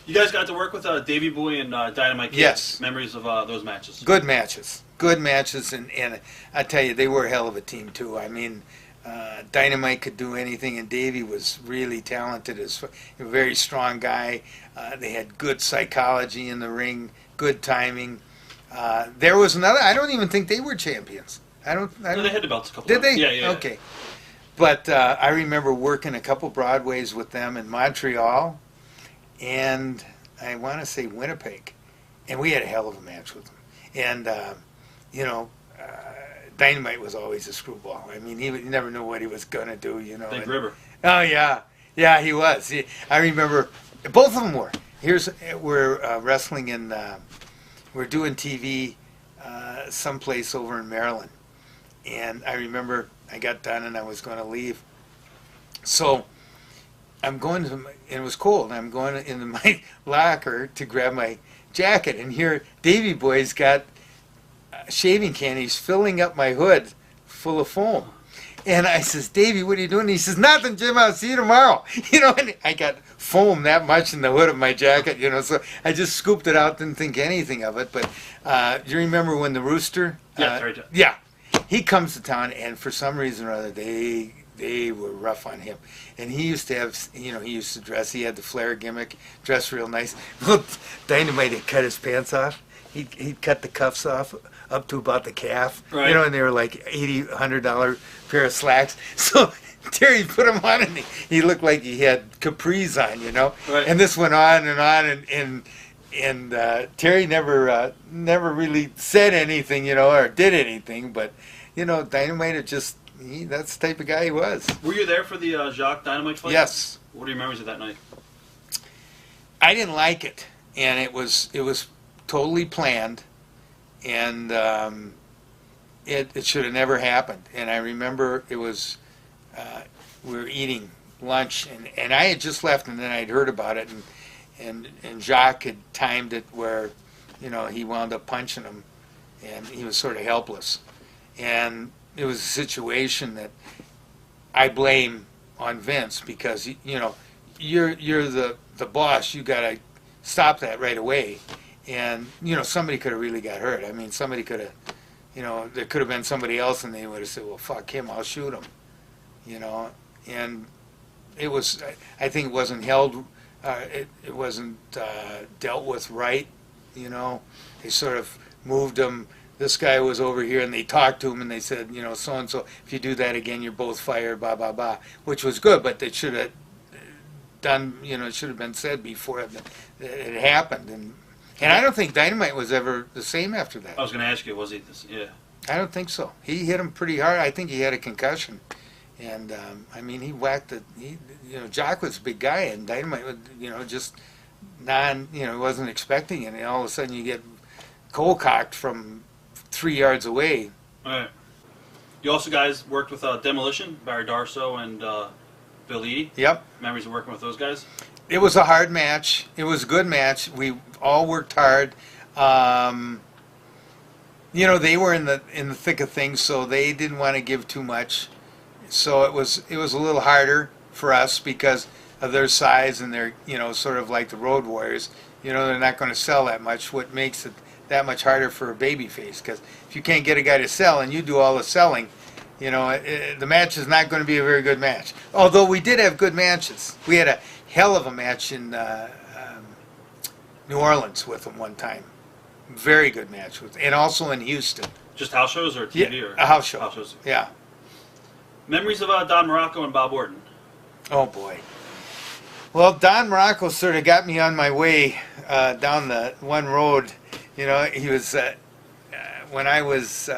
You guys got to work with Davey Boy and Dynamite Kid. Yes. Memories of those matches. Good matches. Good matches, and I tell you, they were a hell of a team, too. I mean, Dynamite could do anything, and Davey was really talented. As a very strong guy. They had good psychology in the ring, good timing. There was another. I don't even think they were champions. No, they had the belts a couple Did times. they? Yeah. Okay. But I remember working a couple Broadways with them in Montreal, and I want to say Winnipeg, and we had a hell of a match with them. And Dynamite was always a screwball. I mean, he never knew what he was gonna do. Big River. Oh yeah, he was. I remember both of them were. We're wrestling in. We're doing TV someplace over in Maryland, and I remember I got done and I was going to leave. So I'm going to, and it was cold. I'm going into my locker to grab my jacket, and here Davey Boy's got shaving candies filling up my hood full of foam. And I says, Davey, what are you doing? He says, nothing, Jim, I'll see you tomorrow. And I got foam that much in the hood of my jacket, so I just scooped it out, didn't think anything of it. But do you remember when the Rooster? Yeah, he comes to town, and for some reason or other, they were rough on him. And he used to have, he used to dress, he had the flare gimmick, dressed real nice. Well, Dynamite had cut his pants off. He'd cut the cuffs off up to about the calf, right. And they were like $100 pair of slacks. So Terry put them on, and he looked like he had capris on, Right. And this went on and on, and Terry never really said anything, or did anything, but Dynamite that's the type of guy he was. Were you there for the Jacques Dynamite fight? Yes. What are your memories of that night? I didn't like it, and it was totally planned, and it should have never happened. And I remember it was we were eating lunch, and I had just left, and then I'd heard about it, and Jacques had timed it where he wound up punching him, and he was sort of helpless, and it was a situation that I blame on Vince, because you're the boss, you got to stop that right away. And, somebody could have really got hurt. I mean, somebody could have, there could have been somebody else, and they would have said, well, fuck him, I'll shoot him. And it was, I think it wasn't held, it wasn't dealt with right, They sort of moved him. This guy was over here, and they talked to him, and they said, so-and-so, if you do that again, you're both fired, blah, blah, blah, which was good, but they should have done, it should have been said before it happened. And I don't think Dynamite was ever the same after that. I was going to ask you, was he this? Yeah. I don't think so. He hit him pretty hard. I think he had a concussion. And, he whacked it. Jock was a big guy, and Dynamite was, just wasn't expecting it. And all of a sudden you get cold-cocked from 3 yards away. All right. You also guys worked with Demolition, Barry Darso and Bill Eadie. Yep. Memories of working with those guys? It was a hard match. It was a good match. We all worked hard. They were in the thick of things, so they didn't want to give too much. So it was a little harder for us because of their size, and they're sort of like the Road Warriors. They're not going to sell that much. What makes it that much harder for a babyface? Because if you can't get a guy to sell and you do all the selling, the match is not going to be a very good match. Although we did have good matches. We had a hell of a match in New Orleans with them one time. Very good match and also in Houston. Just house shows or TV? Yeah, or a house show. House shows. Yeah. Memories of Don Morocco and Bob Orton? Oh, boy. Well, Don Morocco sort of got me on my way down the one road. He was, when I was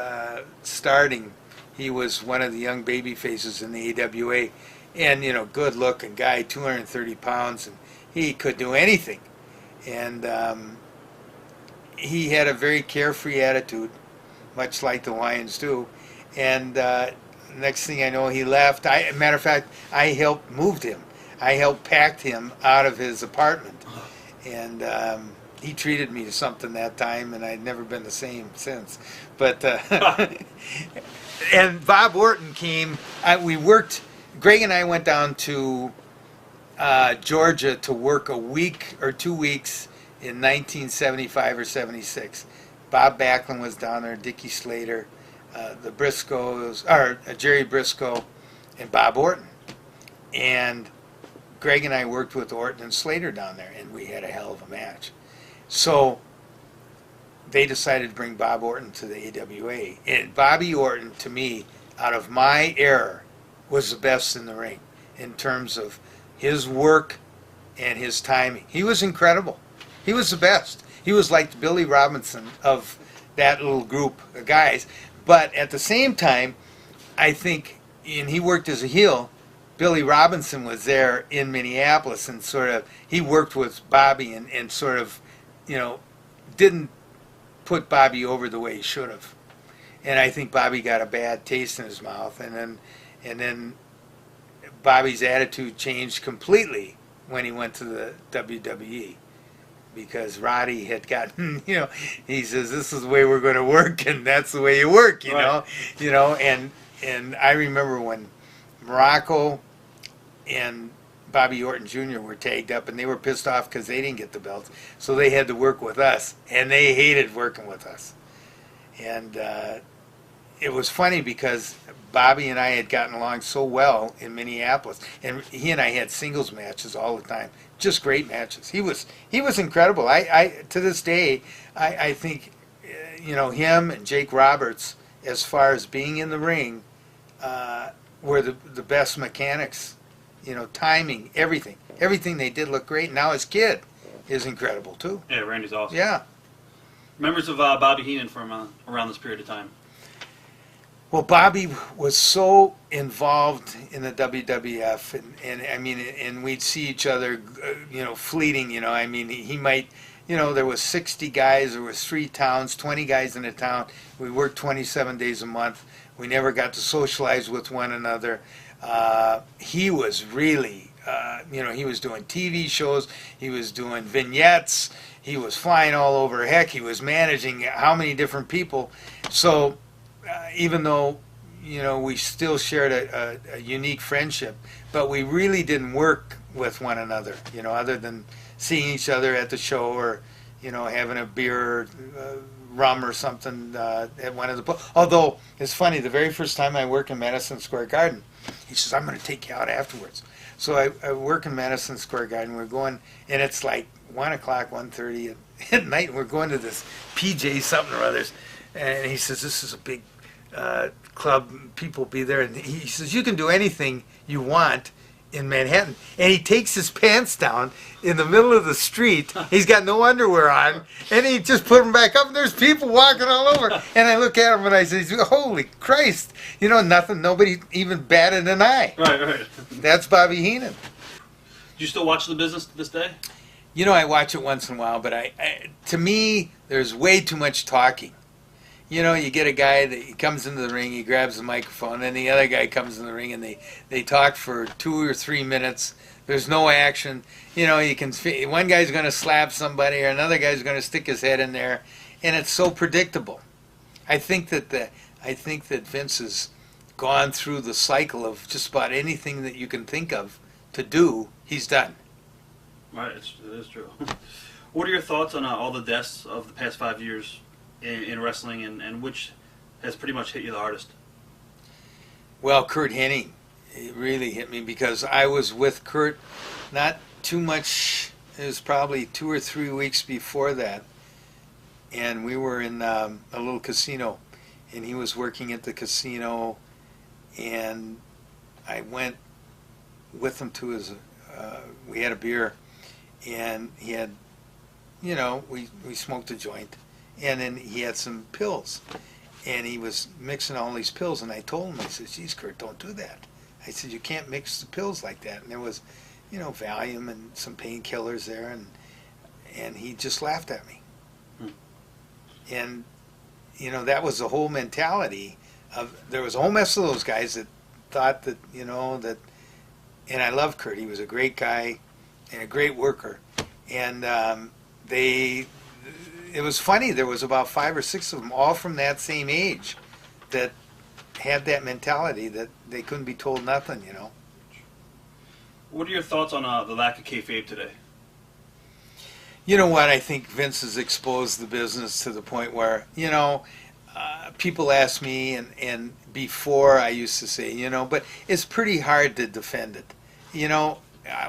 starting, he was one of the young baby faces in the AWA. And, good looking guy, 230 pounds, and he could do anything. And he had a very carefree attitude, much like the Lions do. And next thing I know, he left. Matter of fact, I helped moved him. I helped packed him out of his apartment. And he treated me to something that time, and I'd never been the same since. But and Bob Orton came. We worked. Greg and I went down to Georgia to work a week or 2 weeks in 1975 or 76. Bob Backlund was down there, Dickie Slater, the Briscoes, or Jerry Briscoe, and Bob Orton. And Greg and I worked with Orton and Slater down there, and we had a hell of a match. So they decided to bring Bob Orton to the AWA. And Bobby Orton, to me, out of my era, was the best in the ring in terms of his work and his timing. He was incredible. He was the best. He was like the Billy Robinson of that little group of guys. But at the same time, I think, and he worked as a heel, Billy Robinson was there in Minneapolis and sort of, he worked with Bobby and sort of, didn't put Bobby over the way he should have. And I think Bobby got a bad taste in his mouth. And then Bobby's attitude changed completely when he went to the WWE. Because Roddy had gotten, he says, this is the way we're going to work, and that's the way you work, you know, and I remember when Morocco and Bobby Orton Jr. were tagged up, and they were pissed off because they didn't get the belts, so they had to work with us, and they hated working with us. And it was funny because Bobby and I had gotten along so well in Minneapolis, and he and I had singles matches all the time, just great matches. He was incredible. I to this day, I think, him and Jake Roberts, as far as being in the ring, were the best mechanics. Timing, everything they did looked great. Now his kid is incredible too. Yeah, Randy's awesome. Yeah. Members of Bobby Heenan from around this period of time. Well, Bobby was so involved in the WWF, and we'd see each other, fleeting. He might, there was 60 guys, there was 3 towns, 20 guys in a town. We worked 27 days a month. We never got to socialize with one another. He was really, he was doing TV shows, he was doing vignettes, he was flying all over. Heck, he was managing how many different people. So even though, we still shared a unique friendship, but we really didn't work with one another, other than seeing each other at the show or, having a beer, rum or something at one of the... Although, it's funny, the very first time I worked in Madison Square Garden, he says, I'm going to take you out afterwards. So I work in Madison Square Garden. We're going, and it's like 1 o'clock, 1:30 at night, and we're going to this PJ something or others. And he says, this is a big club, people be there. And he says, you can do anything you want in Manhattan. And he takes his pants down in the middle of the street. He's got no underwear on. And he just put them back up, and there's people walking all over. And I look at him and I say, holy Christ. Nothing, nobody even batted an eye. Right. That's Bobby Heenan. Do you still watch the business to this day? I watch it once in a while, but to me, there's way too much talking. You get a guy that he comes into the ring, he grabs the microphone, and the other guy comes in the ring, and they talk for 2 or 3 minutes. There's no action. You can one guy's going to slap somebody, or another guy's going to stick his head in there, and it's so predictable. I think that Vince has gone through the cycle of just about anything that you can think of to do, he's done. Right, it is true. What are your thoughts on all the deaths of the past 5 years in wrestling, and which has pretty much hit you the hardest? Well, Curt Hennig, it really hit me because I was with Curt not too much. It was probably 2 or 3 weeks before that, and we were in a little casino, and he was working at the casino, and I went with him to his. We had a beer, and he had, we smoked a joint. And then he had some pills, and he was mixing all these pills, and I told him, I said, geez, Curt, don't do that. I said, you can't mix the pills like that. And there was, Valium and some painkillers there, and he just laughed at me. And, that was the whole mentality of, there was a whole mess of those guys that thought that, that, and I love Curt. He was a great guy and a great worker. And it was funny, there was about 5 or 6 of them, all from that same age, that had that mentality that they couldn't be told nothing, What are your thoughts on the lack of kayfabe today? You know what? I think Vince has exposed the business to the point where, people ask me, and before I used to say, but it's pretty hard to defend it.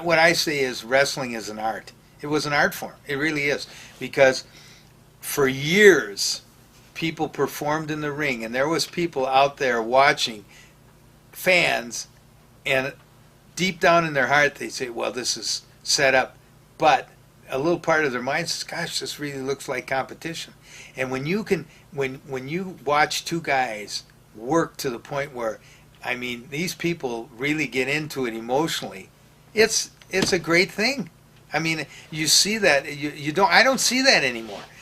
What I say is wrestling is an art. It was an art form. It really is. Because for years, people performed in the ring, and there was people out there watching, fans, and deep down in their heart, they say, well, this is set up. But a little part of their mind says, gosh, this really looks like competition. And when you can, when you watch two guys work to the point where, I mean, these people really get into it emotionally, it's a great thing. I mean, you see that, I don't see that anymore.